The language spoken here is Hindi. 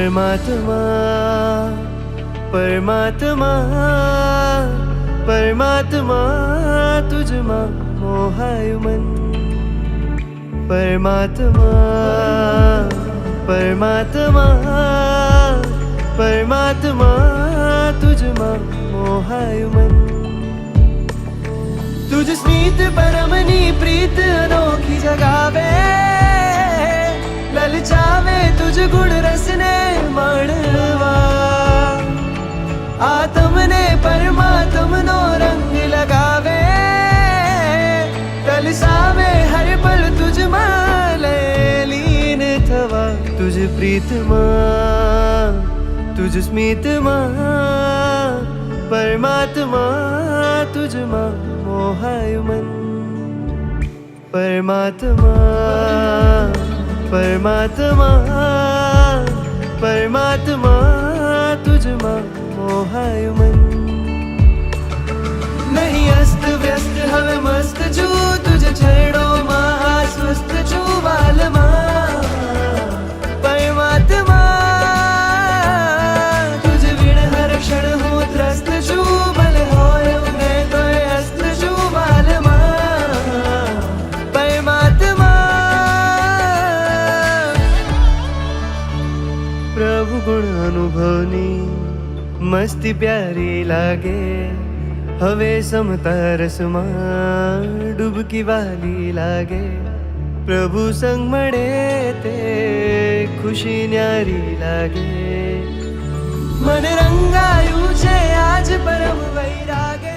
परमात्मा परमात्मा परमात्मा तुझमा मोहाय मन परमात्मा परमात्मा परमात्मा तुझमा मोहाय मन तुझ स्मित परमनी प्रीत अनोखी जगावे ललचावे तुझ गुण रसने माणवा आत्मने परमात्मनो रंग लगावे तलसावे हर पल तुझ माले लीन थवा तुझ प्रीतमा तुझ स्मितमा परमात्मा तुझमा मोहाय मन परमात्मा परमात्मा परमात्मा तुझमा मोहाय मन नहीं अस्त व्यस्त हवे मस्त छू तुझ छेड़ो मा स्वस्थ छू बालमा परमात्मा तुझ विण हर क्षण हूँ त्रस्त छू भले होय मैं तो अस्त छू बालमा परमात्मा प्रभु गुण अनुभवनी मस्ती प्यारी लागे हवे समता रसમાં ડૂબકી વાલી લાગે પ્રભુ સંગ મળે તે ખુશી ન્યારી લાગે મન રંગાયું છે આજ પરમ વૈરાગે